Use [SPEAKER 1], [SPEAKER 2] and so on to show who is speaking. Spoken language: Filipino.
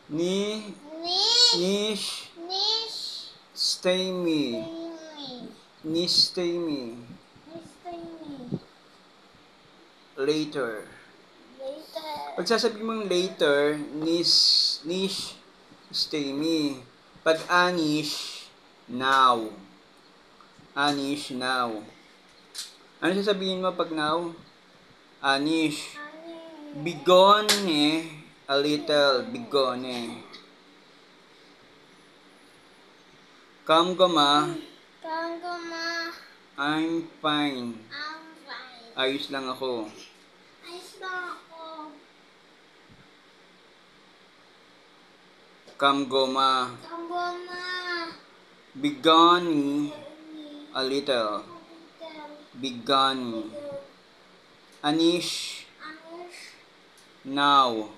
[SPEAKER 1] Ni, nish, stay me. Nish, stay me. Later. Pag sasabihin mong later, nish, stay me. Pag anish, now. Anish, now. Ano sasabihin mo pag now? Anish. Bigone, a little. Bigone. Come, goma. I'm fine. Ayos lang ako. Come, goma. Bigone, a little. Bigone. Anish, now.